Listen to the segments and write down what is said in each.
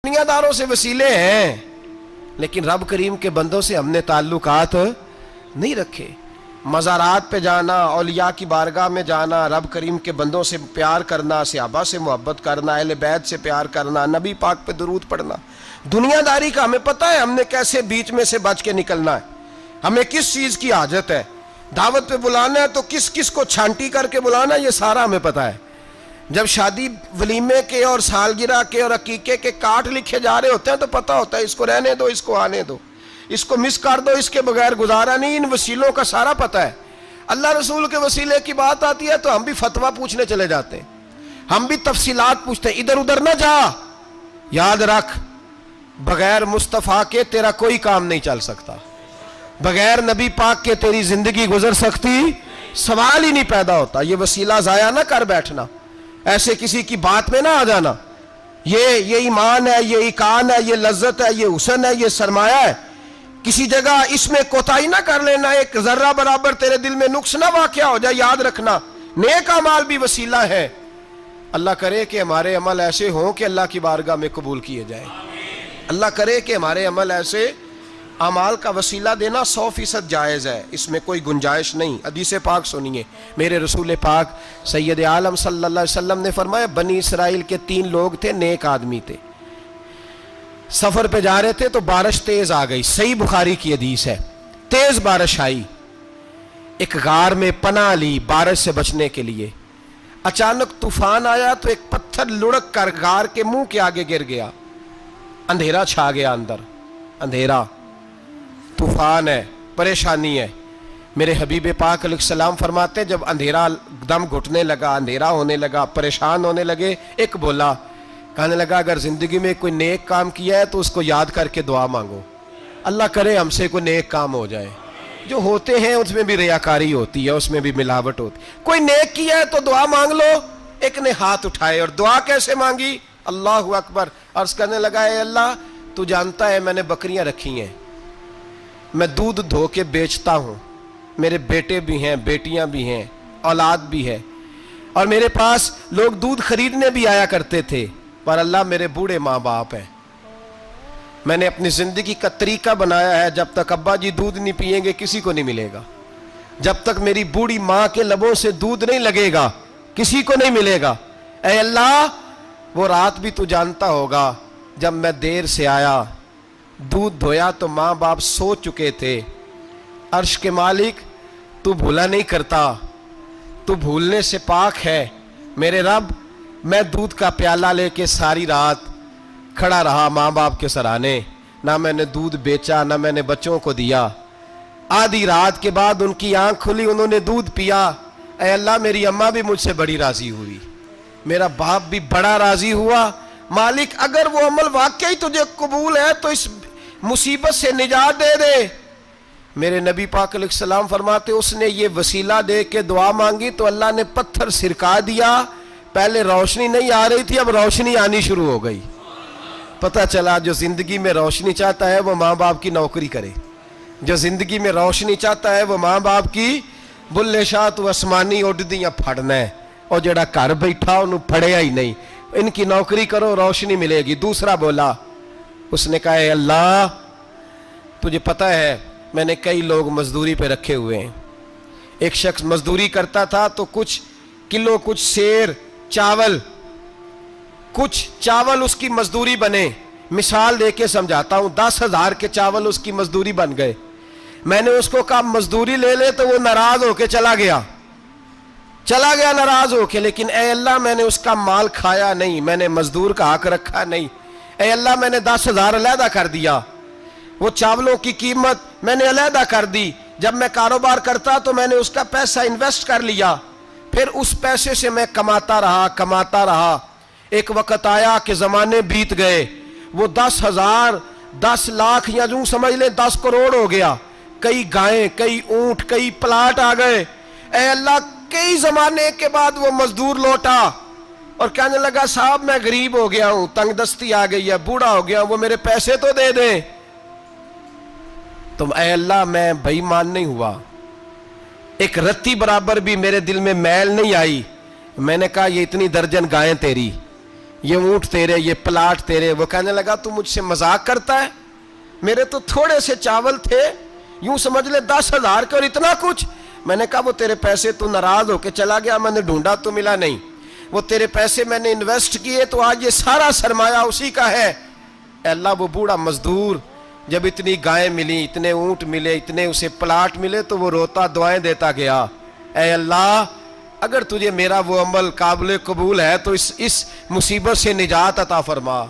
دنیا داروں سے وسیلے ہیں لیکن رب کریم کے بندوں سے ہم نے تعلقات نہیں رکھے۔ مزارات پہ جانا، اولیاء کی بارگاہ میں جانا، رب کریم کے بندوں سے پیار کرنا، صحابہ سے محبت کرنا، اہل بیت سے پیار کرنا، نبی پاک پہ درود پڑھنا، دنیا داری کا ہمیں پتہ ہے ہم نے کیسے بیچ میں سے بچ کے نکلنا ہے، ہمیں کس چیز کی حاجت ہے، دعوت پہ بلانا ہے تو کس کس کو چھانٹی کر کے بلانا ہے، یہ سارا ہمیں پتہ ہے۔ جب شادی ولیمے کے اور سالگرہ کے اور عقیقے کے کارڈ لکھے جا رہے ہوتے ہیں تو پتہ ہوتا ہے اس کو رہنے دو، اس کو آنے دو، اس کو مس کر دو، اس کے بغیر گزارا نہیں، ان وسیلوں کا سارا پتہ ہے۔ اللہ رسول کے وسیلے کی بات آتی ہے تو ہم بھی فتویٰ پوچھنے چلے جاتے ہیں، ہم بھی تفصیلات پوچھتے ہیں، ادھر ادھر نہ جا، یاد رکھ بغیر مصطفیٰ کے تیرا کوئی کام نہیں چل سکتا، بغیر نبی پاک کے تیری زندگی گزر سکتی سوال ہی نہیں پیدا ہوتا۔ یہ وسیلہ ضائع نہ کر بیٹھنا، ایسے کسی کی بات میں نہ آ جانا، یہ ایمان ہے، یہ ایقان ہے، یہ لذت ہے، یہ حسن ہے، یہ سرمایہ ہے، کسی جگہ اس میں کوتاہی نہ کر لینا، ایک ذرہ برابر تیرے دل میں نقص نہ واقع ہو جائے، یاد رکھنا نیک اعمال بھی وسیلہ ہے۔ اللہ کرے کہ ہمارے عمل ایسے ہوں کہ اللہ کی بارگاہ میں قبول کیے جائیں، اللہ کرے کہ ہمارے عمل ایسے اعمال کا وسیلہ دینا 100% جائز ہے، اس میں کوئی گنجائش نہیں۔ حدیث پاک سنیے، میرے رسول پاک سید عالم صلی اللہ علیہ وسلم نے فرمایا بنی اسرائیل کے 3 لوگ تھے، نیک آدمی تھے، سفر پہ جا رہے تھے تو بارش تیز آ گئی، صحیح بخاری کی حدیث ہے، تیز بارش آئی، ایک غار میں پناہ لی بارش سے بچنے کے لیے، اچانک طوفان آیا تو ایک پتھر لڑک کر غار کے منہ کے آگے گر گیا، اندھیرا چھا گیا، اندر اندھیرا، طوفان ہے، پریشانی ہے۔ میرے حبیب پاک علیہ السلام فرماتے جب اندھیرا دم گھٹنے لگا، اندھیرا ہونے لگا، پریشان ہونے لگے، ایک بولا، کہنے لگا اگر زندگی میں کوئی نیک کام کیا ہے تو اس کو یاد کر کے دعا مانگو، اللہ کرے ہم سے کوئی نیک کام ہو جائے۔ جو ہوتے ہیں اس میں بھی ریاکاری ہوتی ہے، اس میں بھی ملاوٹ ہوتی ہے، کوئی نیک کیا ہے تو دعا مانگ لو۔ ایک نے ہاتھ اٹھائے اور دعا کیسے مانگی؟ اللہ اکبر، عرض کرنے لگا اے اللہ تو جانتا ہے میں نے بکریاں رکھی ہیں، میں دودھ دھو کے بیچتا ہوں، میرے بیٹے بھی ہیں، بیٹیاں بھی ہیں، اولاد بھی ہے، اور میرے پاس لوگ دودھ خریدنے بھی آیا کرتے تھے، پر اللہ میرے بوڑھے ماں باپ ہیں، میں نے اپنی زندگی کا طریقہ بنایا ہے جب تک ابا جی دودھ نہیں پئیں گے کسی کو نہیں ملے گا، جب تک میری بوڑھی ماں کے لبوں سے دودھ نہیں لگے گا کسی کو نہیں ملے گا۔ اے اللہ وہ رات بھی تو جانتا ہوگا جب میں دیر سے آیا، دودھ دھویا تو ماں باپ سو چکے تھے، عرش کے مالک تو بھولا نہیں کرتا، تو بھولنے سے پاک ہے، میرے رب میں دودھ کا پیالہ لے کے ساری رات کھڑا رہا ماں باپ کے سرانے، نہ میں نے دودھ بیچا نہ میں نے بچوں کو دیا، آدھی رات کے بعد ان کی آنکھ کھلی، انہوں نے دودھ پیا، اے اللہ میری اماں بھی مجھ سے بڑی راضی ہوئی، میرا باپ بھی بڑا راضی ہوا، مالک اگر وہ عمل واقعی تجھے قبول ہے تو اس مصیبت سے نجات دے دے۔ میرے نبی پاک علیہ السلام فرماتے اس نے یہ وسیلہ دے کے دعا مانگی تو اللہ نے پتھر سرکا دیا، پہلے روشنی نہیں آ رہی تھی اب روشنی آنی شروع ہو گئی۔ پتہ چلا جو زندگی میں روشنی چاہتا ہے وہ ماں باپ کی نوکری کرے، جو زندگی میں روشنی چاہتا ہے وہ ماں باپ کی بلے شاہ تو آسمانی اڈ دیاں پھڑنا ہے، اور جڑا گھر بیٹھا انہوں پھڑیا ہی نہیں، ان کی نوکری کرو روشنی ملے گی۔ دوسرا بولا، اس نے کہا اے اللہ تجھے پتہ ہے میں نے کئی لوگ مزدوری پہ رکھے ہوئے ہیں، ایک شخص مزدوری کرتا تھا تو کچھ کلو کچھ سیر چاول کچھ چاول اس کی مزدوری بنے، مثال دے کے سمجھاتا ہوں 10,000 کے چاول اس کی مزدوری بن گئے، میں نے اس کو کہا مزدوری لے لے تو وہ ناراض ہو کے چلا گیا ناراض ہو کے، لیکن اے اللہ میں نے اس کا مال کھایا نہیں، میں نے مزدور کا حق رکھا نہیں، اے اللہ میں نے 10,000 علیحدہ کر دیا، وہ چاولوں کی قیمت میں نے علیحدہ کر دی، جب میں کاروبار کرتا تو میں نے اس کا پیسہ انویسٹ کر لیا، پھر اس پیسے سے میں کماتا رہا، ایک وقت آیا کہ زمانے بیت گئے، وہ 10,000 10 لاکھ یا یوں سمجھ لیں 10 کروڑ ہو گیا، کئی گائیں کئی اونٹ کئی پلاٹ آ گئے، اے اللہ کئی زمانے کے بعد وہ مزدور لوٹا اور کہنے لگا صاحب میں غریب ہو گیا ہوں، تنگ دستی آ گئی ہے، بوڑھا ہو گیا ہوں، وہ میرے پیسے تو دے دیں۔ تو اے اللہ میں بے ایمان نہیں ہوا، ایک رتی برابر بھی میرے دل میں میل نہیں آئی، میں نے کہا یہ اتنی درجن گائیں تیری، یہ اونٹ تیرے، یہ پلاٹ تیرے۔ وہ کہنے لگا تو مجھ سے مذاق کرتا ہے؟ میرے تو تھوڑے سے چاول تھے، یوں سمجھ لے 10,000 کے، اور اتنا کچھ۔ میں نے کہا وہ تیرے پیسے تو ناراض ہو کے چلا گیا، میں نے ڈھونڈا تو ملا نہیں، وہ تیرے پیسے میں نے انویسٹ کیے تو آج یہ سارا سرمایہ اسی کا ہے۔ اے اللہ وہ بوڑھا مزدور جب اتنی گائیں ملی، اتنے اونٹ ملے، اتنے اسے پلاٹ ملے تو وہ روتا دعائیں دیتا گیا، اے اللہ اگر تجھے میرا وہ عمل قابل قبول ہے تو اس مصیبت سے نجات عطا فرما۔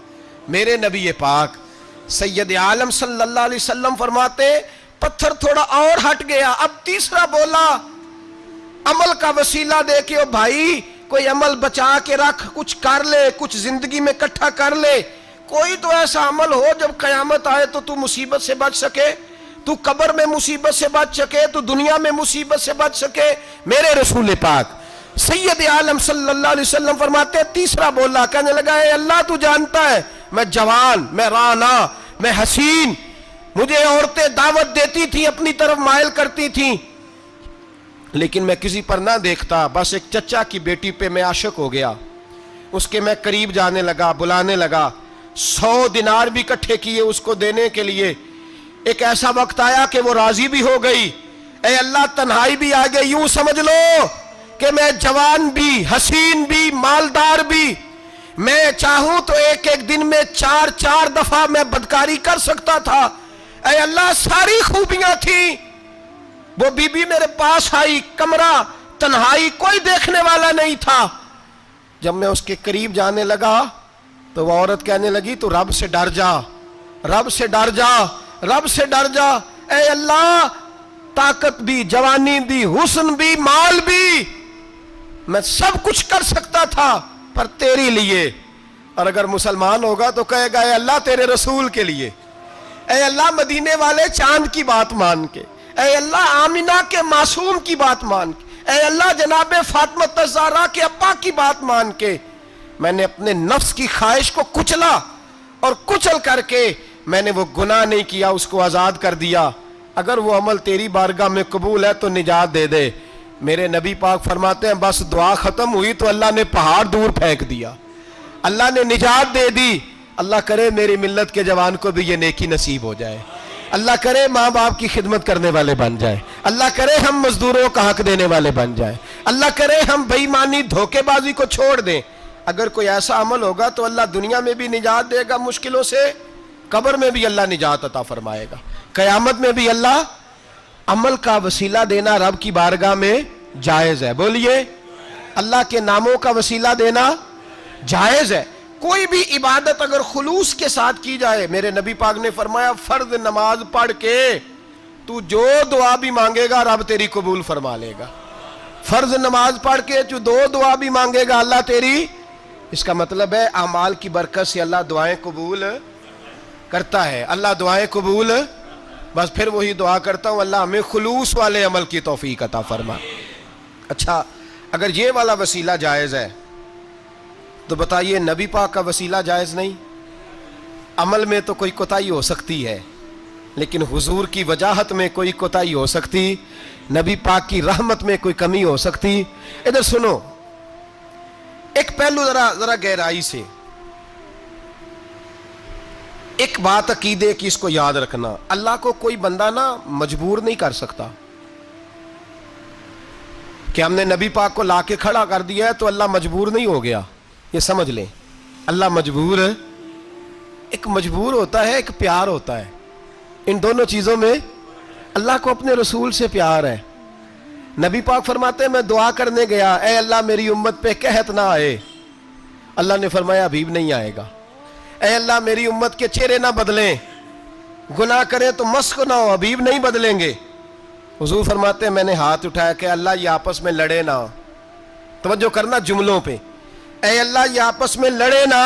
میرے نبی پاک سید عالم صلی اللہ علیہ وسلم فرماتے پتھر تھوڑا اور ہٹ گیا، اب تیسرا بولا عمل کا وسیلہ دے کے، او بھائی کوئی عمل بچا کے رکھ، کچھ کر لے، کچھ زندگی میں اکٹھا کر لے، کوئی تو ایسا عمل ہو جب قیامت آئے تو مصیبت سے بچ سکے، تو قبر میں مصیبت سے بچ سکے، تو دنیا میں مصیبت سے بچ سکے۔ میرے رسول پاک سید عالم صلی اللہ علیہ وسلم فرماتے تیسرا بولا، کہنے لگا اے اللہ تو جانتا ہے میں جوان، میں رانا، میں حسین، مجھے عورتیں دعوت دیتی تھی، اپنی طرف مائل کرتی تھیں، لیکن میں کسی پر نہ دیکھتا، بس ایک چچا کی بیٹی پہ میں عاشق ہو گیا، اس کے میں قریب جانے لگا، بلانے لگا، 100 دینار بھی اکٹھے کیے اس کو دینے کے لیے۔ ایک ایسا وقت آیا کہ وہ راضی بھی ہو گئی، اے اللہ تنہائی بھی آ گئی، یوں سمجھ لو کہ میں جوان بھی، حسین بھی، مالدار بھی، میں چاہوں تو ایک ایک دن میں 4 دفعہ میں بدکاری کر سکتا تھا، اے اللہ ساری خوبیاں تھیں۔ وہ بی بی میرے پاس آئی، کمرہ، تنہائی، کوئی دیکھنے والا نہیں تھا۔ جب میں اس کے قریب جانے لگا تو وہ عورت کہنے لگی تو رب سے ڈر جا، رب سے ڈر جا، رب سے ڈر جا، اے اللہ طاقت بھی، جوانی بھی، حسن بھی، مال بھی، میں سب کچھ کر سکتا تھا پر تیری لیے۔ اور اگر مسلمان ہوگا تو کہے گا اے اللہ تیرے رسول کے لیے، اے اللہ مدینے والے چاند کی بات مان کے، اے اللہ آمنہ کے معصوم کی بات مان کے، اے اللہ جناب فاطمہ الزہرا کے ابا کی بات مان کے، میں نے اپنے نفس کی خواہش کو کچلا اور کچل کر کے میں نے وہ گناہ نہیں کیا، اس کو آزاد کر دیا۔ اگر وہ عمل تیری بارگاہ میں قبول ہے تو نجات دے دے۔ میرے نبی پاک فرماتے ہیں بس دعا ختم ہوئی تو اللہ نے پہاڑ دور پھینک دیا، اللہ نے نجات دے دی۔ اللہ کرے میری ملت کے جوان کو بھی یہ نیکی نصیب ہو جائے، اللہ کرے ماں باپ کی خدمت کرنے والے بن جائیں، اللہ کرے ہم مزدوروں کا حق دینے والے بن جائیں، اللہ کرے ہم بے ایمانی دھوکے بازی کو چھوڑ دیں۔ اگر کوئی ایسا عمل ہوگا تو اللہ دنیا میں بھی نجات دے گا مشکلوں سے، قبر میں بھی اللہ نجات عطا فرمائے گا، قیامت میں بھی اللہ۔ عمل کا وسیلہ دینا رب کی بارگاہ میں جائز ہے، بولیے اللہ کے ناموں کا وسیلہ دینا جائز ہے۔ کوئی بھی عبادت اگر خلوص کے ساتھ کی جائے، میرے نبی پاک نے فرمایا فرض نماز پڑھ کے تو جو دعا بھی مانگے گا رب تیری قبول فرما لے گا، فرض نماز پڑھ کے جو دعا بھی مانگے گا اللہ تیری، اس کا مطلب ہے اعمال کی برکت سے اللہ دعائیں قبول کرتا ہے، اللہ دعائیں قبول، بس پھر وہی دعا کرتا ہوں اللہ ہمیں خلوص والے عمل کی توفیق عطا فرما۔ اچھا اگر یہ والا وسیلہ جائز ہے تو بتائیے نبی پاک کا وسیلہ جائز نہیں؟ عمل میں تو کوئی کوتاہی ہو سکتی ہے لیکن حضور کی وجاہت میں کوئی کوتاہی ہو سکتی، نبی پاک کی رحمت میں کوئی کمی ہو سکتی۔ ادھر سنو ایک پہلو ذرا گہرائی سے، ایک بات عقیدے کی اس کو یاد رکھنا، اللہ کو کوئی بندہ نا مجبور نہیں کر سکتا کہ ہم نے نبی پاک کو لا کے کھڑا کر دیا ہے تو اللہ مجبور نہیں ہو گیا، یہ سمجھ لیں اللہ مجبور ہے۔ ایک مجبور ہوتا ہے، ایک پیار ہوتا ہے، ان دونوں چیزوں میں اللہ کو اپنے رسول سے پیار ہے۔ نبی پاک فرماتے ہیں میں دعا کرنے گیا، اے اللہ میری امت پہ قحط نہ آئے، اللہ نے فرمایا حبیب نہیں آئے گا۔ اے اللہ میری امت کے چہرے نہ بدلیں، گناہ کریں تو مسخ نہ ہو، حبیب نہیں بدلیں گے۔ حضور فرماتے ہیں میں نے ہاتھ اٹھایا کہ اللہ یہ آپس میں لڑے نہ، توجہ کرنا جملوں پہ، اے اللہ یہ آپس میں لڑے نہ۔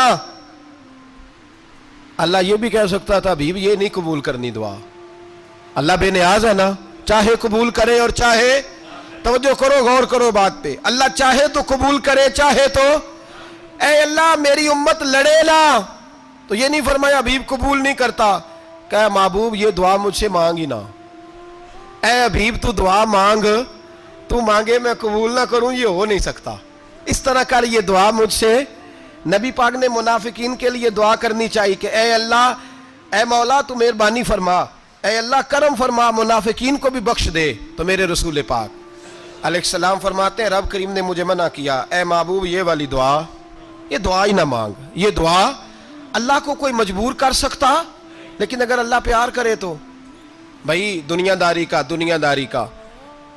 اللہ یہ بھی کہہ سکتا تھا حبیب یہ نہیں قبول کرنی دعا، اللہ بے نیاز ہے نا، چاہے قبول کرے اور چاہے، توجہ کرو غور کرو بات پہ، اللہ چاہے تو قبول کرے چاہے تو، اے اللہ میری امت لڑے نہ، تو یہ نہیں فرمایا حبیب قبول نہیں کرتا، کہا محبوب یہ دعا مجھ سے مانگ ہی نہ، اے حبیب تو دعا مانگ، تو مانگے میں قبول نہ کروں یہ ہو نہیں سکتا، اس طرح کر یہ دعا مجھ سے نبی پاک نے منافقین کے لیے دعا کرنی چاہیے کہ اے اللہ، اے مولا تو مہربانی فرما، اے اللہ کرم فرما، منافقین کو بھی بخش دے۔ تو میرے رسول پاک علیہ السلام فرماتے ہیں رب کریم نے مجھے منع کیا، اے محبوب یہ والی دعا، یہ دعا ہی نہ مانگ۔ یہ دعا اللہ کو کوئی مجبور کر سکتا، لیکن اگر اللہ پیار کرے تو بھائی دنیا داری کا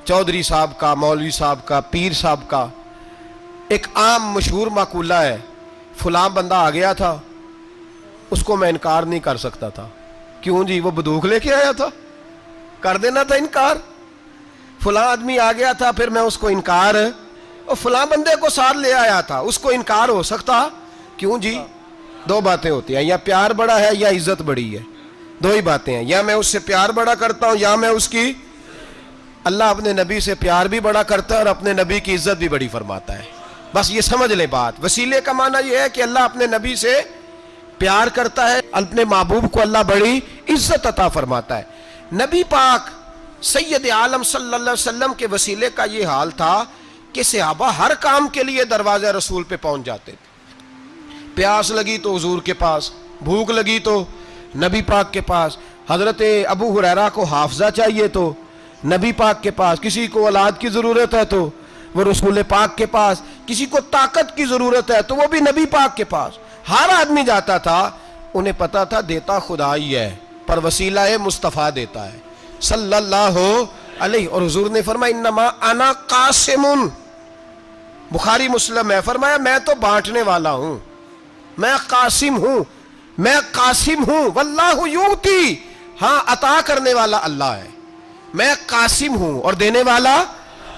چودھری صاحب کا، مولوی صاحب کا، پیر صاحب کا ایک عام مشہور مقولہ ہے، فلاں بندہ آ گیا تھا، اس کو میں انکار نہیں کر سکتا تھا۔ کیوں جی؟ وہ بندوق لے کے آیا تھا، کر دینا تھا انکار۔ فلاں آدمی آ گیا تھا، پھر میں اس کو انکار، اور فلاں بندے کو ساتھ لے آیا تھا، اس کو انکار ہو سکتا؟ کیوں جی؟ دو باتیں ہوتی ہیں، یا پیار بڑا ہے یا عزت بڑی ہے، دو ہی باتیں ہیں، یا میں اس سے پیار بڑا کرتا ہوں یا میں اس کی۔ اللہ اپنے نبی سے پیار بھی بڑا کرتا ہے اور اپنے نبی کی عزت بھی بڑی فرماتا ہے۔ بس یہ سمجھ لیں بات۔ وسیلے کا معنی یہ ہے کہ اللہ اپنے نبی سے پیار کرتا ہے، اپنے محبوب کو اللہ بڑی عزت عطا فرماتا ہے۔ نبی پاک سید عالم صلی اللہ علیہ وسلم کے وسیلے کا یہ حال تھا کہ صحابہ ہر کام کے لیے دروازہ رسول پہ پہنچ جاتے تھے۔ پیاس لگی تو حضور کے پاس، بھوک لگی تو نبی پاک کے پاس، حضرت ابو ہریرہ کو حافظہ چاہیے تو نبی پاک کے پاس، کسی کو اولاد کی ضرورت ہے تو وہ رسول پاک کے پاس، کسی کو طاقت کی ضرورت ہے تو وہ بھی نبی پاک کے پاس۔ ہر آدمی جاتا تھا، انہیں پتا تھا دیتا خدا ہی ہے، پر وسیلہ مصطفیٰ دیتا ہے صلی اللہ علیہ۔ اور حضور نے فرمایا انما انا قاسم، بخاری مسلم ہے، فرمایا میں تو بانٹنے والا ہوں، میں قاسم ہوں، میں قاسم ہوں، واللہ یؤتی، ہاں عطا کرنے والا اللہ ہے، میں قاسم ہوں اور دینے والا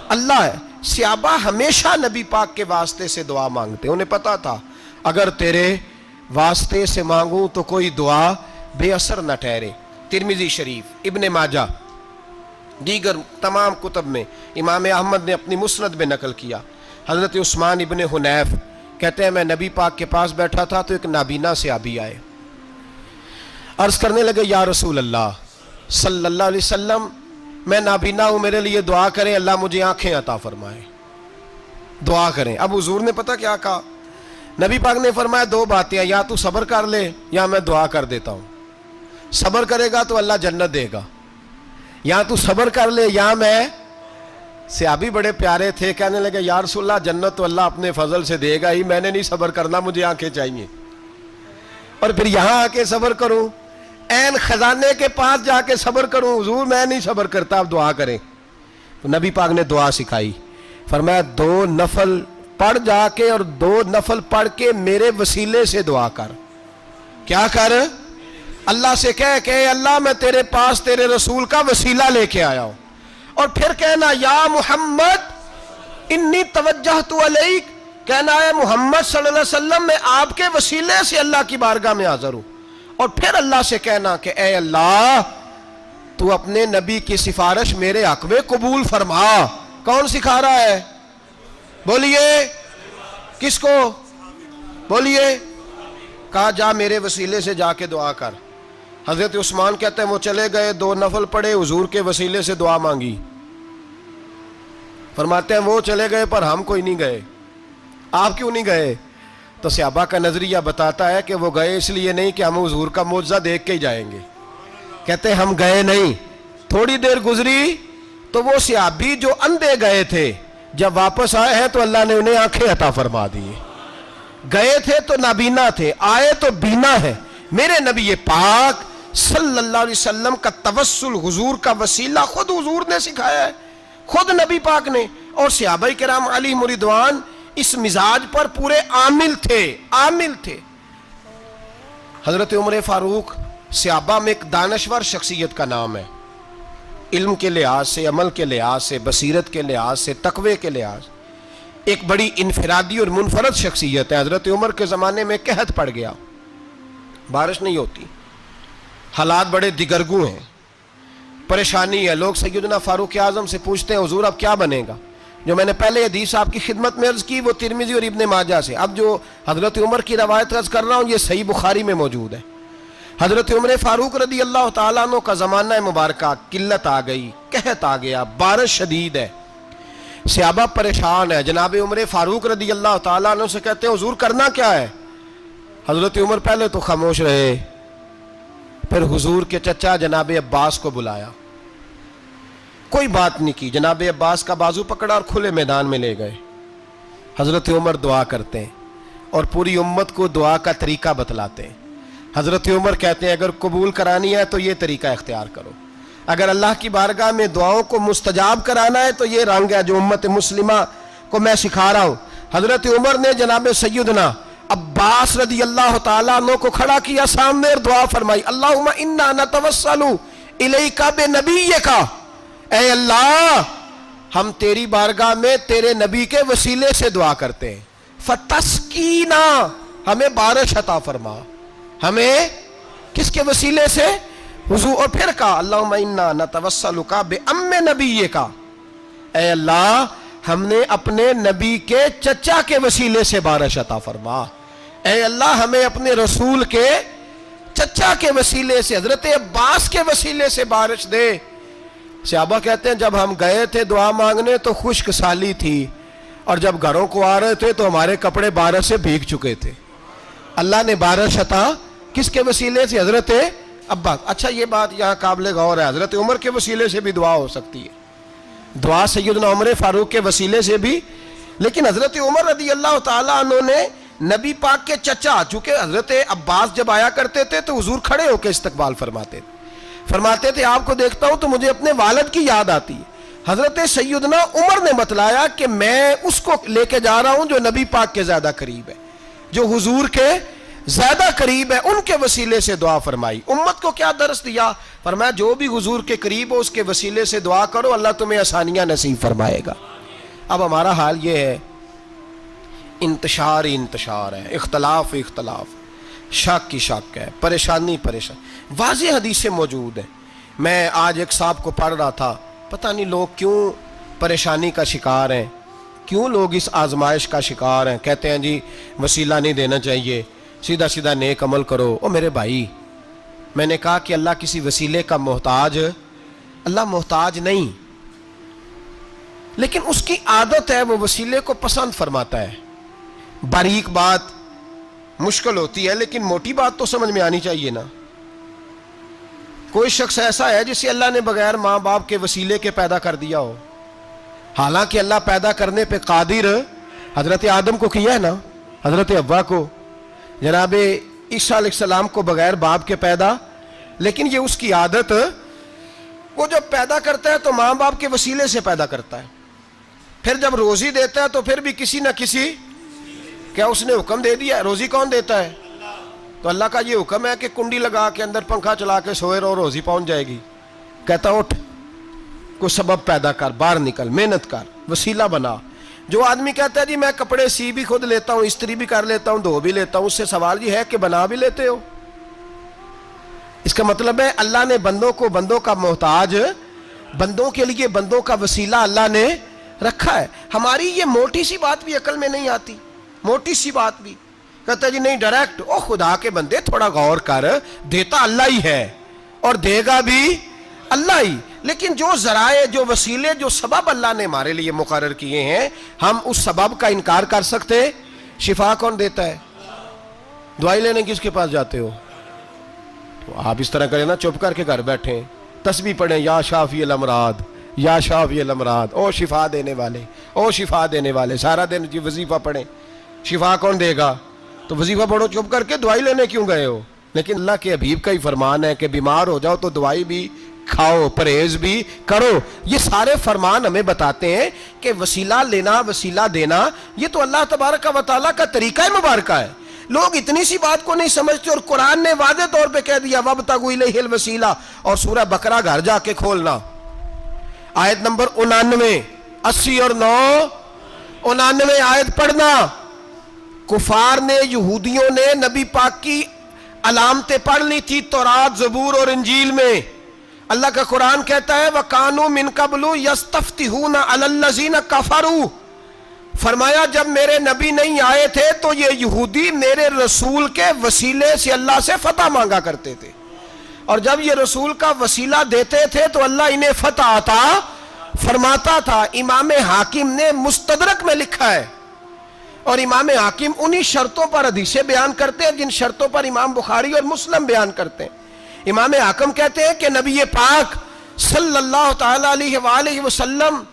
اللہ ہے۔ صحابہ ہمیشہ نبی پاک کے واسطے سے دعا مانگتے، انہیں پتا تھا اگر تیرے واسطے سے مانگوں تو کوئی دعا بے اثر نہ ٹھہرے۔ ترمذی شریف، ابن ماجہ، دیگر تمام کتب میں، امام احمد نے اپنی مسند میں نقل کیا، حضرت عثمان ابن حنیف کہتے ہیں میں نبی پاک کے پاس بیٹھا تھا تو ایک نابینا صحابی آئے، عرض کرنے لگے یا رسول اللہ صلی اللہ علیہ وسلم، میں نابینا ہوں، میرے لیے دعا کریں، اللہ مجھے آنکھیں عطا فرمائے، دعا کریں۔ اب حضور نے پتہ کیا کہا؟ نبی پاک نے فرمایا دو باتیں ہیں، یا تو صبر کر لے یا میں دعا کر دیتا ہوں۔ صبر کرے گا تو اللہ جنت دے گا، یا تو صبر کر لے یا میں۔ صحابی بڑے پیارے تھے، کہنے لگے یا رسول اللہ جنت تو اللہ اپنے فضل سے دے گا ہی، میں نے نہیں صبر کرنا، مجھے آنکھیں چاہیے، اور پھر یہاں آ کے صبر کروں، این خزانے کے پاس جا کے صبر کروں؟ حضور میں نہیں صبر کرتا، اب دعا کریں۔ تو نبی پاک نے دعا سکھائی، فرمایا دو نفل پڑھ جا کے اور دو نفل پڑھ کے میرے وسیلے سے دعا کر۔ کیا کر؟ اللہ سے کہہ کہ اے اللہ میں تیرے پاس تیرے رسول کا وسیلہ لے کے آیا ہوں، اور پھر کہنا یا محمد انی توجہت علیک، کہنا ہے محمد صلی اللہ علیہ وسلم میں آپ کے وسیلے سے اللہ کی بارگاہ میں حاضر ہوں، اور پھر اللہ سے کہنا کہ اے اللہ تو اپنے نبی کی سفارش میرے حق میں قبول فرما۔ کون سکھا رہا ہے؟ بولیے کس کو؟ بولیے۔ کہا جا میرے وسیلے سے جا کے دعا کر۔ حضرت عثمان کہتے ہیں وہ چلے گئے، دو نفل پڑھے، حضور کے وسیلے سے دعا مانگی۔ فرماتے ہیں وہ چلے گئے پر ہم کوئی نہیں گئے۔ آپ کیوں نہیں گئے؟ تو صحابہ کا نظریہ بتاتا ہے کہ وہ گئے اس لیے نہیں کہ ہم حضور کا معجزہ دیکھ کے ہی جائیں گے، کہتے ہم گئے نہیں۔ تھوڑی دیر گزری تو وہ صحابی جو اندھے گئے تھے جب واپس آئے ہیں تو اللہ نے انہیں آنکھیں عطا فرما دی۔ گئے تھے تو نابینا تھے، آئے تو بینا ہے۔ میرے نبی پاک صلی اللہ علیہ وسلم کا توسل، حضور کا وسیلہ خود حضور نے سکھایا ہے، خود نبی پاک نے، اور صحابہ کرام علیہم رضوان اس مزاج پر پورے عامل تھے۔ حضرت عمر فاروق صحابہ میں ایک دانشور شخصیت کا نام ہے، علم کے لحاظ سے، عمل کے لحاظ سے، بصیرت کے لحاظ سے، تقوی کے لحاظ، ایک بڑی انفرادی اور منفرد شخصیت ہے۔ حضرت عمر کے زمانے میں قحط پڑ گیا، بارش نہیں ہوتی، حالات بڑے دگرگوں ہیں، پریشانی ہے۔ لوگ سیدنا فاروق اعظم سے پوچھتے ہیں حضور اب کیا بنے گا؟ جو میں نے پہلے حدیث آپ کی خدمت میں عرض کی وہ ترمذی اور ابن ماجہ سے، اب جو حضرت عمر کی روایت عرض کر رہا ہوں یہ صحیح بخاری میں موجود ہے۔ حضرت عمر فاروق رضی اللہ تعالیٰ عنہ کا زمانہ مبارکہ، قلت آ گئی، قحط آ گیا، بارش شدید ہے، صحابہ پریشان ہے۔ جناب عمر فاروق رضی اللہ تعالیٰ عنہ سے کہتے ہیں حضور کرنا کیا ہے؟ حضرت عمر پہلے تو خاموش رہے، پھر حضور کے چچا جناب عباس کو بلایا، کوئی بات نہیں کی، جناب عباس کا بازو پکڑا اور کھلے میدان میں لے گئے۔ حضرت عمر دعا کرتے ہیں اور پوری امت کو دعا کا طریقہ بتلاتے ہیں۔ حضرت عمر کہتے ہیں اگر قبول کرانی ہے تو یہ طریقہ اختیار کرو، اگر اللہ کی بارگاہ میں دعاؤں کو مستجاب کرانا ہے تو یہ رنگ ہے جو امت مسلمہ کو میں سکھا رہا ہوں۔ حضرت عمر نے جناب سیدنا عباس رضی اللہ تعالیٰ عنہ کو کھڑا کیا سامنے اور دعا فرمائی، اللہم انا نتوسل الیک بنبیک، اے اللہ ہم تیری بارگاہ میں تیرے نبی کے وسیلے سے دعا کرتے ہیں، فتسقینا، ہمیں بارش عطا فرما، ہمیں کس کے وسیلے سے؟ حضور، اور پھر کہا اللہم انا نتوسلک بام نبیک، اے اللہ ہم نے اپنے نبی کے چچا کے وسیلے سے بارش عطا فرما، اے اللہ ہمیں اپنے رسول کے چچا کے وسیلے سے، حضرت عباس کے وسیلے سے بارش دے۔ صحابہ کہتے ہیں جب ہم گئے تھے دعا مانگنے تو خشک سالی تھی، اور جب گھروں کو آ رہے تھے تو ہمارے کپڑے بارش سے بھیگ چکے تھے۔ اللہ نے بارش عطا کس کے وسیلے سے؟ حضرت عباس۔ اچھا یہ بات یہاں قابل غور ہے، حضرت عمر کے وسیلے سے بھی دعا ہو سکتی ہے، دعا سیدنا عمر فاروق کے وسیلے سے بھی، لیکن حضرت عمر رضی اللہ تعالیٰ عنہ نے نبی پاک کے چچا، چونکہ حضرت عباس جب آیا کرتے تھے تو حضور کھڑے ہو کے استقبال فرماتے تھے آپ کو دیکھتا ہوں تو مجھے اپنے والد کی یاد آتی ہے۔ حضرت سیدنا عمر نے بتلایا کہ میں اس کو لے کے جا رہا ہوں جو نبی پاک کے زیادہ قریب ہے، جو حضور کے زیادہ قریب ہے، ان کے وسیلے سے دعا فرمائی۔ امت کو کیا درس دیا؟ فرمایا جو بھی حضور کے قریب ہو اس کے وسیلے سے دعا کرو، اللہ تمہیں آسانیاں نصیب فرمائے گا۔ اب ہمارا حال یہ ہے، انتشار ہی انتشار ہے، اختلاف ہی اختلاف، شک کی شک ہے، پریشانی پریشانی، واضح حدیثیں موجود ہیں۔ میں آج ایک صاحب کو پڑھ رہا تھا، پتہ نہیں لوگ کیوں پریشانی کا شکار ہیں، کیوں لوگ اس آزمائش کا شکار ہیں، کہتے ہیں جی وسیلہ نہیں دینا چاہیے، سیدھا سیدھا نیک عمل کرو۔ او میرے بھائی، میں نے کہا کہ اللہ کسی وسیلے کا محتاج، اللہ محتاج نہیں، لیکن اس کی عادت ہے وہ وسیلے کو پسند فرماتا ہے۔ باریک بات مشکل ہوتی ہے لیکن موٹی بات تو سمجھ میں آنی چاہیے نا۔ کوئی شخص ایسا ہے جسے اللہ نے بغیر ماں باپ کے وسیلے کے پیدا کر دیا ہو، حالانکہ اللہ پیدا کرنے پہ قادر، حضرت آدم کو کیا ہے نا، حضرت حوا کو، جناب عیسیٰ علیہ السلام کو بغیر باپ کے پیدا، لیکن یہ اس کی عادت، وہ جب پیدا کرتا ہے تو ماں باپ کے وسیلے سے پیدا کرتا ہے، پھر جب روزی دیتا ہے تو پھر بھی کسی نہ کسی، کیا اس نے حکم دے دیا؟ روزی کون دیتا ہے؟ تو اللہ کا یہ حکم ہے کہ کنڈی لگا کے اندر پنکھا چلا کے سوئے رہو، روزی پہنچ جائے گی؟ کہتا اٹھ، کوئی سبب پیدا کر، باہر نکل، محنت کر، وسیلہ بنا۔ جو آدمی کہتا ہے جی میں کپڑے سی بھی خود لیتا ہوں، استری بھی کر لیتا ہوں، دھو بھی لیتا ہوں، اس سے سوال یہ ہے کہ بنا بھی لیتے ہو؟ اس کا مطلب ہے اللہ نے بندوں کو بندوں کا محتاج، بندوں کے لیے بندوں کا وسیلہ اللہ نے رکھا ہے۔ ہماری یہ موٹی سی بات بھی عقل میں نہیں آتی، موٹی سی بات بھی کہتا ہے جی نہیں ڈائریکٹ، او خدا کے بندے تھوڑا غور کر، دیتا اللہ ہی ہے اور دے گا بھی اللہ ہی، لیکن جو ذرائع، جو وسیلے، جو سبب اللہ نے ہمارے لیے مقرر کیے ہیں، ہم اس سبب کا انکار کر سکتے؟ شفا کون دیتا ہے؟ دوائی لینے کس کے پاس جاتے ہو؟ تو آپ اس طرح کریں نا، چپ کر کے گھر بیٹھیں، تسبیح پڑھیں، یا شافی الامراض، یا شافی الامراض، او شفا دینے والے، او شفا دینے والے، سارا دن جی وظیفہ پڑھیں، شفا کون دے گا؟ تو وظیفہ پڑھو چپ کر کے، دوائی لینے کیوں گئے ہو؟ لیکن اللہ کے حبیب کا ہی فرمان ہے کہ بیمار ہو جاؤ تو دوائی بھی کھاؤ، پرہیز بھی کرو۔ یہ سارے فرمان ہمیں بتاتے ہیں کہ وسیلہ لینا، وسیلہ دینا، یہ تو اللہ تبارک و تعالیٰ کا طریقہ مبارکہ ہے۔ لوگ اتنی سی بات کو نہیں سمجھتے، اور قرآن نے واضح طور پہ کہہ دیا وَابْتَغُوا إِلَيْهِ الْوَسِيلَةَ، اور سورہ بقرہ گھر جا کے کھولنا، آیت نمبر 99، 80 اور 9، 99 آیت پڑھنا۔ کفار نے، یہودیوں نے نبی پاک کی علامتیں پڑھ لی تھی تورات، زبور اور انجیل میں۔ اللہ کا قرآن کہتا ہے وَكَانُوا مِن قَبْلُ يَسْتَفْتِحُونَ عَلَى الَّذِينَ كَفَرُوا، فرمایا جب میرے نبی نہیں آئے تھے تو یہ یہودی میرے رسول کے وسیلے سے اللہ سے فتح مانگا کرتے تھے، اور جب یہ رسول کا وسیلہ دیتے تھے تو اللہ انہیں فتح عطا فرماتا تھا۔ امام حاکم نے مستدرک میں لکھا ہے، اور امام حاکم انہی شرطوں پر حدیثیں بیان کرتے ہیں جن شرطوں پر امام بخاری اور مسلم بیان کرتے ہیں۔ امام حاکم کہتے ہیں کہ نبی پاک صلی اللہ تعالی علیہ وآلہ وسلم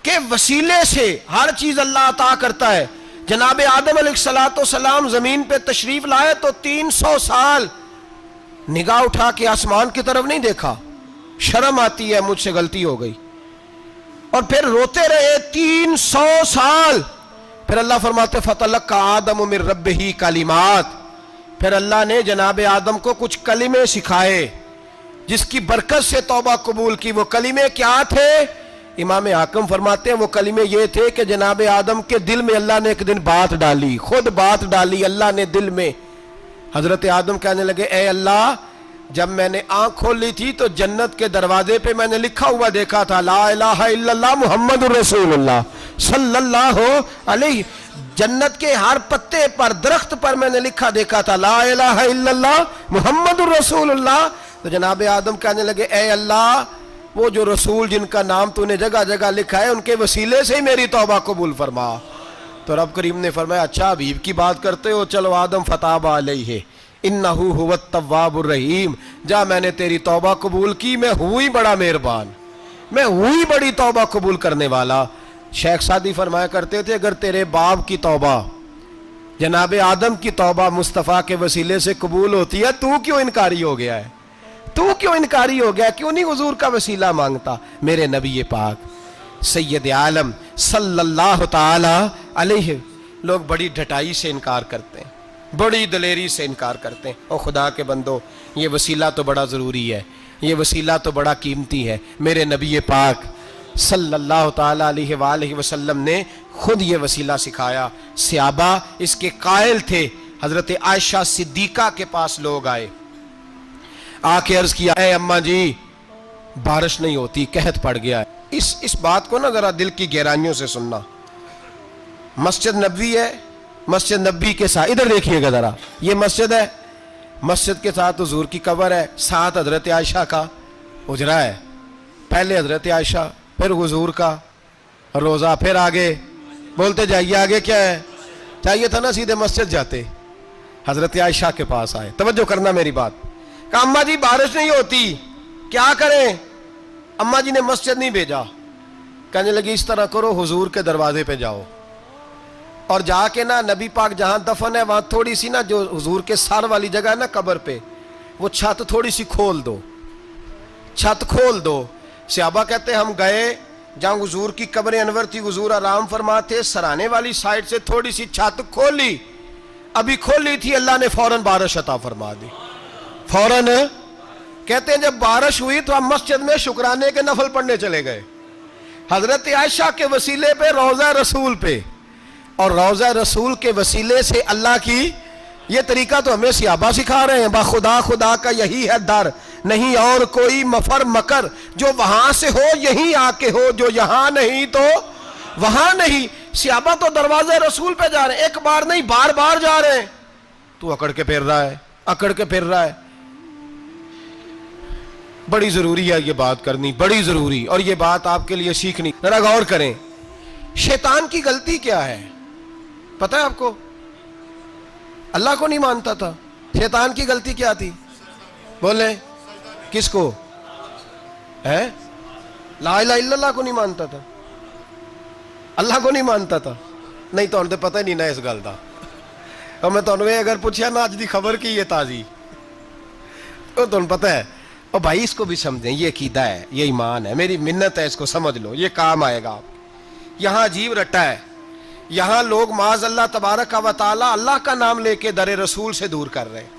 کے وسیلے سے ہر چیز اللہ عطا کرتا ہے۔ جناب آدم علیہ السلام زمین پہ تشریف لائے تو 300 سال نگاہ اٹھا کے آسمان کی طرف نہیں دیکھا، شرم آتی ہے مجھ سے غلطی ہو گئی، اور پھر روتے رہے 300 سال۔ پھر اللہ فرماتے فَتَلَقَّى آدَمُ مِن رَبِّهِ کلمات، پھر اللہ نے جناب آدم کو کچھ کلمے سکھائے جس کی برکت سے توبہ قبول کی۔ وہ کلمے کیا تھے؟ امام حاکم فرماتے ہیں وہ کلمے یہ تھے کہ جناب آدم کے دل میں اللہ نے ایک دن بات ڈالی، خود بات ڈالی اللہ نے دل میں۔ حضرت آدم کہنے لگے اے اللہ، جب میں نے آنکھ کھول لی تھی تو جنت کے دروازے پہ میں نے لکھا ہوا دیکھا تھا لا الہ الا اللہ محمد رسول اللہ صلی اللہ علیہ، جنت کے ہر پتے پر درخت پر میں نے لکھا دیکھا تھا لا الہ الا اللہ محمد رسول اللہ۔ تو جناب آدم کہنے لگے اے اللہ، وہ جو رسول جن کا نام تو نے جگہ جگہ لکھا ہے ان کے وسیلے سے ہی میری توبہ قبول فرما۔ تو رب کریم نے فرمایا اچھا حبیب کی بات کرتے ہو، چلو آدم فتاب علیہ انہو هو التواب الرحیم، جا میں نے تیری توبہ قبول کی، میں ہوئی بڑا مہربان، میں ہوئی بڑی توبہ قبول کرنے والا۔ شیخ سعدی فرمایا کرتے تھے اگر تیرے باپ کی توبہ جناب آدم کی توبہ مصطفیٰ کے وسیلے سے قبول ہوتی ہے تو کیوں انکاری ہو گیا ہے؟ تو کیوں انکاری ہو گیا؟ کیوں نہیں حضور کا وسیلہ مانگتا؟ میرے نبی پاک سید عالم صلی اللہ تعالی علیہ، لوگ بڑی ڈھٹائی سے انکار کرتے ہیں، بڑی دلیری سے انکار کرتے ہیں۔ او خدا کے بندو، یہ وسیلہ تو بڑا ضروری ہے، یہ وسیلہ تو بڑا قیمتی ہے۔ میرے نبی پاک صلی اللہ تعالی علیہ وآلہ وسلم نے خود یہ وسیلہ سکھایا۔ صحابہ اس کے قائل تھے۔ حضرت عائشہ صدیقہ کے پاس لوگ آئے، آ کے عرض کیا اے اماں جی بارش نہیں ہوتی، قحط پڑ گیا ہے۔ اس بات کو نا ذرا دل کی گہرائیوں سے سننا۔ مسجد نبوی ہے، مسجد نبی کے ساتھ ادھر دیکھیے گا ذرا، یہ مسجد ہے، مسجد کے ساتھ حضور کی قبر ہے، ساتھ حضرت عائشہ کا حجرہ ہے، پہلے حضرت عائشہ پھر حضور کا روزہ، پھر آگے بولتے جائیے آگے کیا ہے؟ چاہیے تھا نا سیدھے مسجد جاتے، حضرت عائشہ کے پاس آئے۔ توجہ کرنا میری بات، کہا اماں جی بارش نہیں ہوتی کیا کریں؟ اماں جی نے مسجد نہیں بھیجا، کہنے لگی اس طرح کرو حضور کے دروازے پہ جاؤ اور جا کے نا نبی پاک جہاں دفن ہے وہاں تھوڑی سی نا جو حضور کے سر والی جگہ ہے نا قبر پہ، وہ چھت تھوڑی سی کھول دو، چھت کھول دو۔ صحابہ کہتے ہم گئے جہاں حضور کی قبر انور تھی، حضور آرام فرماتے، سرانے والی سائڈ سے تھوڑی سی چھت کھولی، ابھی کھولی تھی اللہ نے فوراً بارش عطا فرما دی، فوراً۔ کہتے ہیں جب بارش ہوئی تو ہم مسجد میں شکرانے کے نفل پڑھنے چلے گئے، حضرت عائشہ کے وسیلے پہ، روضہ رسول پہ، اور روضہ رسول کے وسیلے سے اللہ کی یہ طریقہ تو ہمیں صحابہ سکھا رہے ہیں۔ خدا خدا کا یہی ہے در، نہیں اور کوئی مفر مکر، جو وہاں سے ہو یہیں آ کے ہو، جو یہاں نہیں تو وہاں نہیں۔ صحابہ تو دروازہ رسول پہ جا رہے ہیں، ایک بار نہیں بار بار جا رہے ہیں، تو اکڑ کے پھر رہا ہے، اکڑ کے پھر رہا ہے۔ بڑی ضروری ہے یہ بات کرنی، بڑی ضروری، اور یہ بات آپ کے لیے سیکھنی۔ ذرا غور کریں، شیطان کی غلطی کیا ہے پتہ ہے آپ کو؟ اللہ کو نہیں مانتا تھا، شیطان کی غلطی کیا تھی؟ بولیں کس کو؟ ہے لا الہ الا اللہ کو نہیں مانتا تھا، اللہ کو نہیں مانتا تھا؟ نہیں تو پتہ ہی نہیں نا اس گل دا۔ اور میں تمہیں اگر پوچھا نا اج دی خبر کی یہ تازی، تو تمہیں پتہ ہے، اور بھائی اس کو بھی سمجھیں، یہ عقیدہ ہے، یہ ایمان ہے، میری منت ہے، اس کو سمجھ لو، یہ کام آئے گا آپ۔ یہاں عجیب رٹا ہے، یہاں لوگ معاذ اللہ تبارک و تعالی اللہ کا نام لے کے در رسول سے دور کر رہے ہیں۔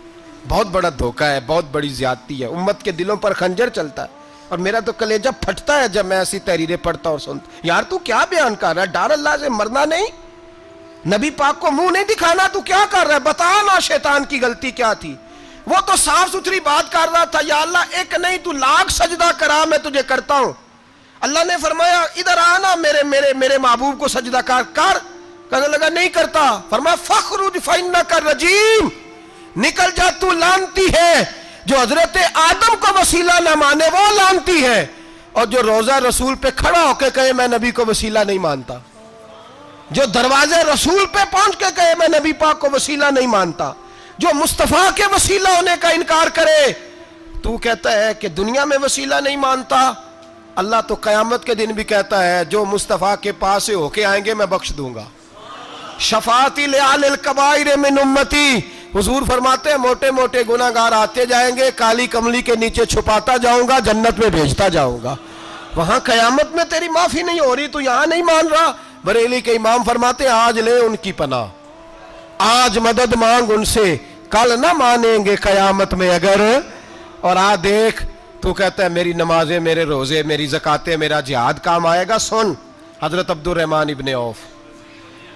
بہت بڑا دھوکہ ہے، بہت بڑی زیادتی ہے، امت کے دلوں پر خنجر چلتا ہے، اور میرا تو کلیجہ پھٹتا ہے جب میں ایسی تحریریں پڑھتا اور سنتا۔ یار تو کیا بیان کر رہا ہے؟ ڈر اللہ سے مرنا نہیں، نبی پاک کو منہ نہیں دکھانا، تو کیا کر رہا ہے؟ بتا نا شیطان کی غلطی کیا تھی؟ وہ تو صاف ستھری بات کر رہا تھا، یا اللہ ایک نہیں تو لاکھ سجدہ کرا میں تجھے کرتا ہوں۔ اللہ نے فرمایا ادھر آنا، میرے محبوب کو سجدہ کر، کہنے لگا نہیں کرتا، فرمایا فخرج فإنک رجیم، نکل جا تو لعنتی ہے۔ جو حضرت آدم کو وسیلہ نہ مانے وہ لعنتی ہے، اور جو روضہ رسول پہ کھڑا ہو کے کہے میں نبی کو وسیلہ نہیں مانتا، جو دروازے رسول پہ پہنچ کے کہے میں نبی پاک کو وسیلہ نہیں مانتا، جو مصطفیٰ کے وسیلہ ہونے کا انکار کرے، تو کہتا ہے کہ دنیا میں وسیلہ نہیں مانتا، اللہ تو قیامت کے دن بھی کہتا ہے جو مصطفیٰ کے پاس سے ہو کے آئیں گے میں بخش دوں گا۔ شفاعتی لعال الکبائر من امتی، حضور فرماتے ہیں موٹے موٹے گناہ گار آتے جائیں گے، کالی کملی کے نیچے چھپاتا جاؤں گا، جنت میں بھیجتا جاؤں گا۔ وہاں قیامت میں تیری معافی نہیں ہو رہی، تو یہاں نہیں مان رہا۔ بریلی کے امام فرماتے ہیں آج لے ان کی پناہ، آج مدد مانگ ان سے، کل نہ مانیں گے قیامت میں اگر۔ اور دیکھ تو کہتا ہے میری نمازیں، میرے روزے، میری زکاتیں، میرا جہاد کام آئے گا۔ سن، حضرت عبد الرحمن ابن عوف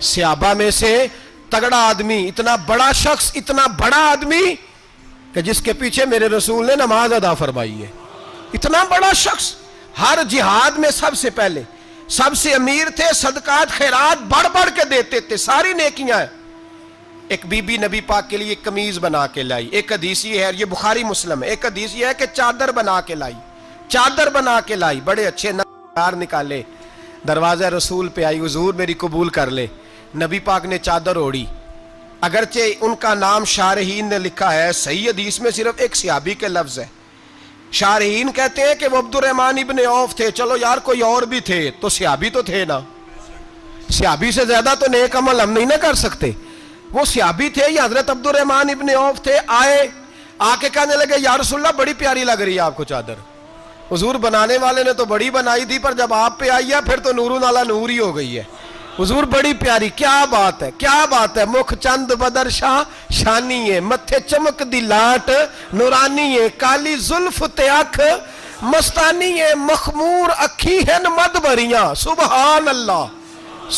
صحابہ میں سے تگڑا آدمی، اتنا بڑا شخص، اتنا بڑا آدمی کہ جس کے پیچھے میرے رسول نے نماز ادا فرمائی ہے، اتنا بڑا شخص، ہر جہاد میں سب سے پہلے، سب سے امیر تھے، صدقات خیرات بڑھ بڑھ کے دیتے تھے، ساری نیکیاں ہیں۔ ایک بی بی نبی پاک کے لیے قمیض بنا کے لائی، ایک حدیث یہ ہے، یہ بخاری مسلم ہے، ایک حدیث یہ ہے کہ چادر بنا کے لائی، چادر بنا کے لائی، بڑے اچھے نگار نکالے، دروازہ رسول پہ آئی، حضور میری قبول کر لے۔ نبی پاک نے چادر اوڑی، اگرچہ ان کا نام شارحین نے لکھا ہے، صحیح حدیث میں صرف ایک صحابی کے لفظ ہے۔ شارحین کہتے ہیں کہ وہ عبد الرحمن ابن عوف تھے، چلو یار کوئی اور بھی تھے تو صحابی تو تھے نا، صحابی سے زیادہ تو نیک عمل ہم نہیں نہ کر سکتے، وہ صحابی تھے، یہ حضرت عبد الرحمن ابن عوف تھے۔ آئے، آ کے کہنے لگے یا رسول اللہ بڑی پیاری لگ رہی ہے آپ کو چادر۔ حضور بنانے والے نے تو بڑی بنائی تھی، پر جب آپ پہ آئی ہے پھر تو نورون علی نور ہی ہو گئی ہے۔ حضور بڑی پیاری، کیا بات ہے، کیا بات ہے، مکھ چند بدر شاہ شانی ہے، متھے چمک دی لاٹ نورانی ہے، کالی زلف تے اکھ مستانی ہے، مخمور اکھی ہن مد بھریاں۔ سبحان اللہ،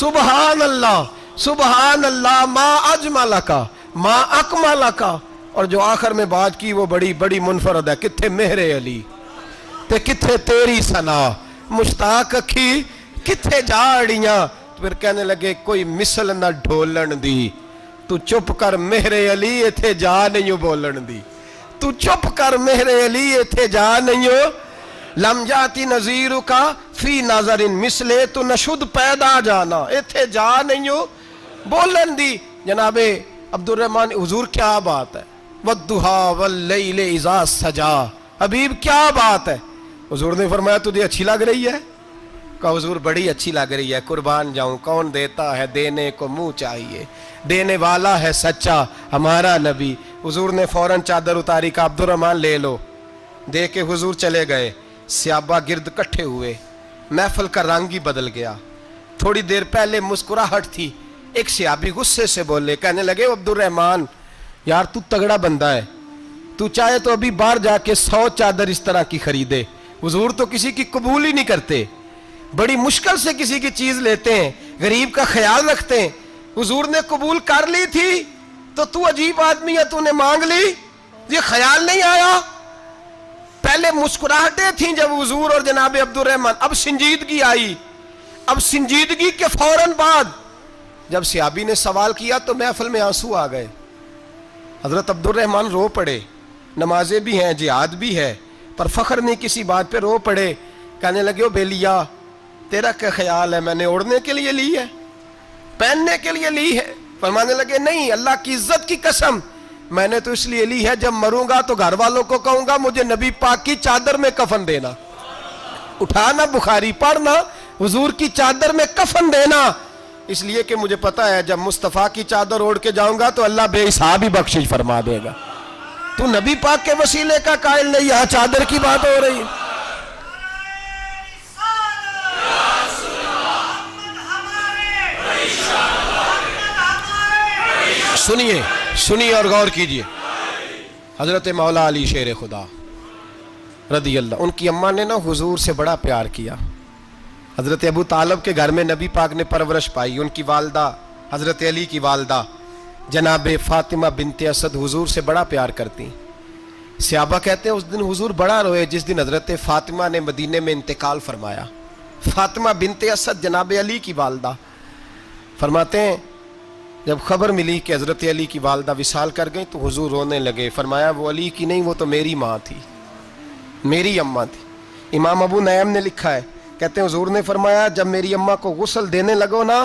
سبحان اللہ، سبحان اللہ، ما اجملکا ما اکملکا۔ اور جو آخر میں بات کی وہ بڑی بڑی منفرد ہے، کتھے مہر علی تے کتھے تیری ثنا، مشتاق اکھی کتھے جاڑیاں۔ پھر کہنے لگے کوئی مثل نہ ڈھولن دی، تو چپ کر مہر علی ایتھے جا نہیں بولن دی، تو چپ کر مہر علی ایتھے جا نہیں لم جاتی نظیر کا فی نظر مثلے، تو نشد پیدا جانا ایتھے جا نہیں بولن دی۔ جناب عبد الرحمن، حضور کیا بات ہے، والضحیٰ واللیل اذا سجا، حبیب کیا بات ہے۔ حضور نے فرمایا تجھے اچھی لگ رہی ہے؟ کہا حضور بڑی اچھی لگ رہی ہے، قربان جاؤں، کون دیتا ہے دینے کو منہ چاہیے، دینے والا ہے سچا ہمارا نبی۔ حضور نے فوراً چادر اتاری، کہا عبد الرحمن لے لو، دے کے حضور چلے گئے۔ صحابہ گرد کٹھے ہوئے، محفل کا رنگ ہی بدل گیا۔ تھوڑی دیر پہلے مسکراہٹ تھی، ایک صحابی غصے سے بولے، کہنے لگے عبد الرحمن یار تو تگڑا بندہ ہے، تو چاہے تو ابھی باہر جا کے 100 چادر اس طرح کی خریدے، حضور تو کسی کی قبول ہی نہیں کرتے، بڑی مشکل سے کسی کی چیز لیتے ہیں، غریب کا خیال رکھتے ہیں۔ حضور نے قبول کر لی تھی تو عجیب آدمی ہے، تو نے مانگ لی، یہ خیال نہیں آیا۔ پہلے مسکراہٹیں تھیں جب حضور اور جناب عبد الرحمن، اب سنجیدگی آئی۔ اب سنجیدگی کے فوراً بعد جب صحابی نے سوال کیا تو محفل میں آنسو آ گئے۔ حضرت عبد الرحمن رو پڑے، نمازیں بھی ہیں، جہاد بھی ہے، پر فخر نہیں کسی بات پہ، رو پڑے، کہنے لگے او بیلیا تیرا کیا خیال ہے، میں نے اوڑھنے کے لیے لی ہے، پہننے کے لیے لی ہے؟ فرمانے لگے نہیں، اللہ کی عزت کی قسم، میں نے تو اس لیے لی ہے جب مروں گا تو گھر والوں کو کہوں گا مجھے نبی پاک کی چادر میں کفن دینا، اٹھانا بخاری پڑھنا، حضور کی چادر میں کفن دینا، اس لیے کہ مجھے پتا ہے جب مصطفیٰ کی چادر اوڑھ کے جاؤں گا تو اللہ بے حساب ہی بخشش فرما دے گا۔ تو نبی پاک کے وسیلے کا قائل نہیں، یہاں چادر کی بات ہو رہی ہے۔ سنیے اور غور کیجئے، حضرت مولا علی شیر خدا رضی اللہ، ان کی اماں نے نا حضور سے بڑا پیار کیا۔ حضرت ابو طالب کے گھر میں نبی پاک نے پرورش پائی، ان کی والدہ حضرت علی کی والدہ جناب فاطمہ بنت اسد حضور سے بڑا پیار کرتی۔ صحابہ کہتے ہیں اس دن حضور بڑا روئے جس دن حضرت فاطمہ نے مدینے میں انتقال فرمایا۔ فاطمہ بنت اسد جناب علی کی والدہ، فرماتے ہیں جب خبر ملی کہ حضرت علی کی والدہ وصال کر گئی تو حضور رونے لگے، فرمایا وہ علی کی نہیں، وہ تو میری ماں تھی، میری اماں تھی۔ امام ابو نعیم نے لکھا ہے، کہتے ہیں حضور نے فرمایا جب میری اماں کو غسل دینے لگو نا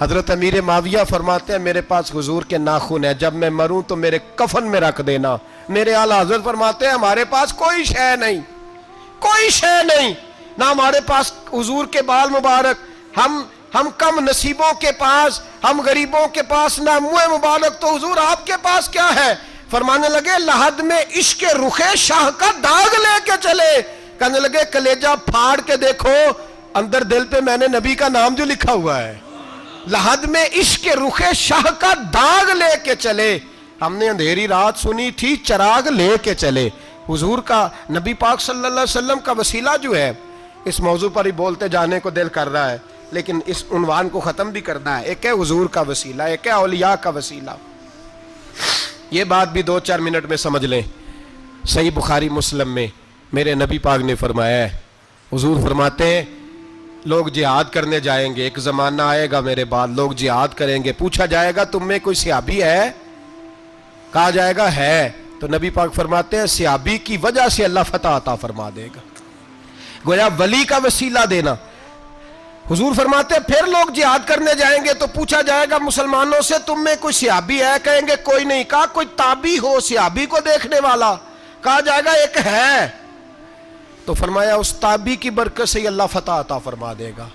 حضرت امیر معاویہ فرماتے ہیں میرے پاس حضور کے ناخن ہے، جب میں مروں تو میرے کفن میں رکھ دینا۔ میرے اعلیٰ حضرت فرماتے ہیں ہمارے پاس کوئی شے نہیں، کوئی شے نہیں، نہ ہمارے پاس حضور کے بال مبارک، ہم کم نصیبوں کے پاس، ہم غریبوں کے پاس نہ منہ مبارک، تو حضور آپ کے پاس کیا ہے؟ فرمانے لگے لحد میں عشق رخ شاہ کا داغ لے کے چلے۔ کہنے لگے کلیجہ پھاڑ کے دیکھو اندر دل پہ میں نے نبی کا نام جو لکھا ہوا ہے۔ لحد میں عشق رخ شاہ کا داغ لے کے چلے، ہم نے اندھیری رات سنی تھی چراغ لے کے چلے۔ حضور کا، نبی پاک صلی اللہ علیہ وسلم کا وسیلہ جو ہے، اس موضوع پر ہی بولتے جانے کو دل کر رہا ہے، لیکن اس عنوان کو ختم بھی کرنا ہے۔ ایک ہے حضور کا وسیلہ، ایک ہے اولیاء کا وسیلہ۔ یہ بات بھی 2-4 منٹ میں سمجھ لیں۔ صحیح بخاری مسلم میں میرے نبی پاک نے فرمایا ہے، حضور فرماتے ہیں لوگ جہاد کرنے جائیں گے، ایک زمانہ آئے گا میرے بعد لوگ جہاد کریں گے، پوچھا جائے گا تم میں کوئی صحابی ہے؟ کہا جائے گا ہے، تو نبی پاک فرماتے ہیں صحابی کی وجہ سے اللہ فتح عطا فرما دے گا۔ گویا ولی کا وسیلہ دینا۔ حضور فرماتے ہیں پھر لوگ جہاد کرنے جائیں گے تو پوچھا جائے گا مسلمانوں سے تم میں کوئی صحابی ہے؟ کہیں گے کوئی نہیں۔ کہا کوئی تابعی ہو صحابی کو دیکھنے والا؟ کہا جائے گا ایک ہے، تو فرمایا اس تابعی کی برکت سے اللہ فتح عطا فرما دے گا۔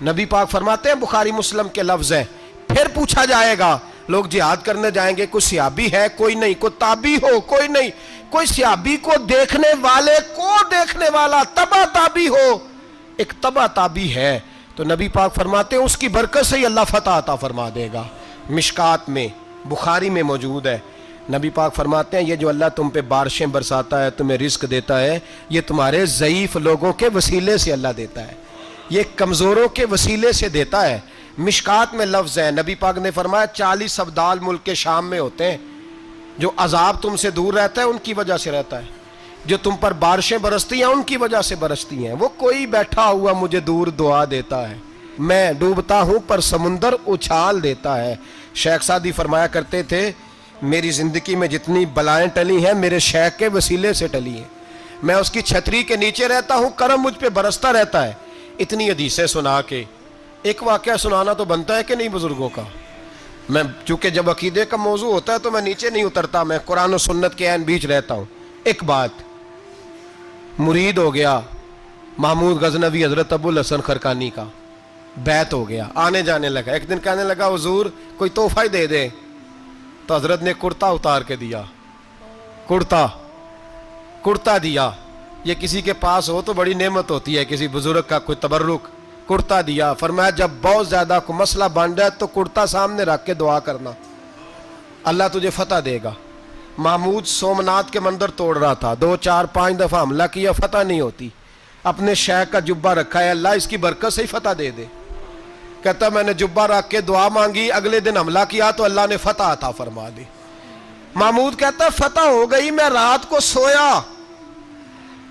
نبی پاک فرماتے ہیں بخاری مسلم کے لفظ ہیں، پھر پوچھا جائے گا لوگ جہاد کرنے جائیں گے، کوئی صحابی ہے؟ کوئی نہیں۔ کوئی تابعی ہو؟ کوئی نہیں۔ کوئی صحابی کو دیکھنے والے کو دیکھنے والا تبع تابعی ہو؟ ایک تبع تابعی ہے، تو نبی پاک فرماتے ہیں اس کی برکت سے ہی اللہ فتح عطا فرما دے گا۔ مشکات میں، بخاری میں موجود ہے، نبی پاک فرماتے ہیں یہ جو اللہ تم پہ بارشیں برساتا ہے، تمہیں رزق دیتا ہے، یہ تمہارے ضعیف لوگوں کے وسیلے سے اللہ دیتا ہے، یہ کمزوروں کے وسیلے سے دیتا ہے۔ مشکات میں لفظ ہے، نبی پاک نے فرمایا 40 ابدال ملک کے شام میں ہوتے ہیں، جو عذاب تم سے دور رہتا ہے ان کی وجہ سے رہتا ہے، جو تم پر بارشیں برستی ہیں ان کی وجہ سے برستی ہیں۔ وہ کوئی بیٹھا ہوا مجھے دور دعا دیتا ہے، میں ڈوبتا ہوں پر سمندر اچھال دیتا ہے۔ شیخ سعدی فرمایا کرتے تھے میری زندگی میں جتنی بلائیں ٹلی ہیں میرے شیخ کے وسیلے سے ٹلی ہیں، میں اس کی چھتری کے نیچے رہتا ہوں، کرم مجھ پہ برستا رہتا ہے۔ اتنی حدیثیں سنا کے ایک واقعہ سنانا تو بنتا ہے کہ نہیں بزرگوں کا؟ میں چونکہ جب عقیدے کا موضوع ہوتا ہے تو میں نیچے نہیں اترتا، میں قرآن و سنت کے عین بیچ رہتا ہوں۔ ایک بات، مرید ہو گیا محمود غزنوی حضرت ابو الحسن خرقانی کا، بیعت ہو گیا، آنے جانے لگا۔ ایک دن کہنے لگا حضور کوئی تحفہ ہی دے دے، تو حضرت نے کرتا اتار کے دیا، کرتا دیا۔ یہ کسی کے پاس ہو تو بڑی نعمت ہوتی ہے، کسی بزرگ کا کوئی تبرک، کرتا دیا۔ فرمایا جب بہت زیادہ کوئی مسئلہ بن جائے تو کرتا سامنے رکھ کے دعا کرنا، اللہ تجھے فتح دے گا۔ محمود سومناتھ کے مندر توڑ رہا تھا، 2 4 5 دفعہ حملہ کیا، فتح نہیں ہوتی۔ اپنے شیخ کا جبہ رکھا ہے، اللہ اس کی برکت سے ہی فتح دے دے۔ کہتا میں نے جبہ رکھ کے دعا مانگی، اگلے دن حملہ کیا تو اللہ نے فتح عطا فرما دی۔ محمود کہتا فتح ہو گئی، میں رات کو سویا،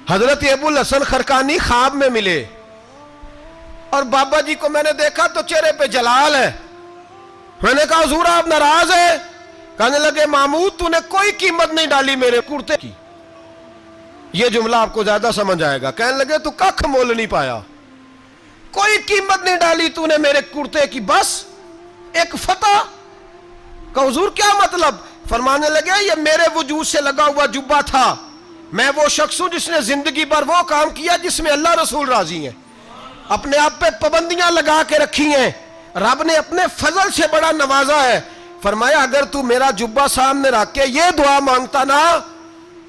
حضرت ابو الحسن خرقانی خواب میں ملے، اور بابا جی کو میں نے دیکھا تو چہرے پہ جلال ہے۔ میں نے کہا حضور آپ ناراض ہیں؟ کہنے لگے محمود تو نے کوئی قیمت نہیں ڈالی میرے کرتے کی۔ یہ جملہ آپ کو زیادہ سمجھ آئے گا۔ کہنے لگے تو ککھ مول نہیں پایا، کوئی قیمت نہیں ڈالی تو نے میرے کرتے کی، بس ایک فتح۔ کہ حضور کیا مطلب؟ فرمانے لگے یہ میرے وجود سے لگا ہوا جبہ تھا، میں وہ شخص ہوں جس نے زندگی پر وہ کام کیا جس میں اللہ رسول راضی ہیں، اپنے آپ پہ پابندیاں لگا کے رکھی ہیں، رب نے اپنے فضل سے بڑا نوازا ہے۔ فرمایا اگر تو میرا جبہ سامنے رکھ کے یہ دعا مانگتا نا،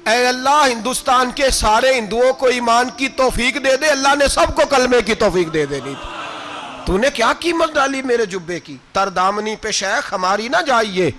اے اللہ ہندوستان کے سارے ہندوؤں کو ایمان کی توفیق دے دے، اللہ نے سب کو کلمے کی توفیق دے دینی تھی۔ تو نے کیا قیمت ڈالی میرے جبے کی؟ تر دامنی پہ شیخ ہماری نہ جائیے،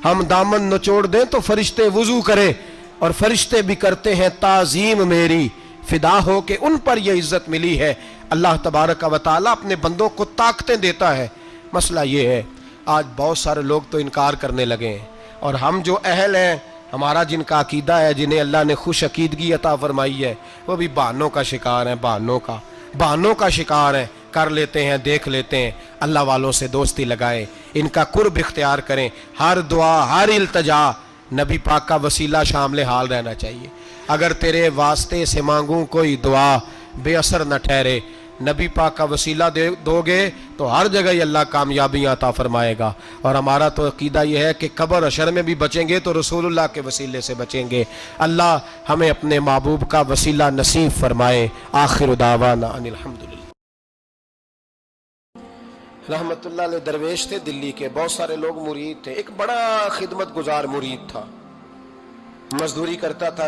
ہم دامن نچوڑ دیں تو فرشتے وضو کریں، اور فرشتے بھی کرتے ہیں تعظیم میری، فدا ہو کہ ان پر یہ عزت ملی ہے۔ اللہ تبارک و تعالیٰ اپنے بندوں کو طاقتیں دیتا ہے۔ مسئلہ یہ ہے آج بہت سارے لوگ تو انکار کرنے لگے ہیں، اور ہم جو اہل ہیں، ہمارا جن کا عقیدہ ہے، جنہیں اللہ نے خوش عقیدگی عطا فرمائی ہے، وہ بھی بہانوں کا شکار ہیں، بہانوں کا شکار ہیں، کر لیتے ہیں، دیکھ لیتے ہیں۔ اللہ والوں سے دوستی لگائیں، ان کا قرب اختیار کریں، ہر دعا ہر التجا نبی پاک کا وسیلہ شامل حال رہنا چاہیے۔ اگر تیرے واسطے سے مانگوں کوئی دعا بے اثر نہ ٹھہرے، نبی پاک کا وسیلہ دو گے تو ہر جگہ ہی اللہ کامیابیاں عطا فرمائے گا. اور ہمارا تو عقیدہ یہ ہے کہ قبر حشر میں بھی بچیں گے تو رسول اللہ کے وسیلے سے بچیں گے. اللہ ہمیں اپنے محبوب کا وسیلہ نصیب فرمائے. آخر دعوانا ان الحمدللہ. رحمت اللہ علیہ درویش تھے دلی کے، بہت سارے لوگ مرید تھے. ایک بڑا خدمت گزار مرید تھا، مزدوری کرتا تھا،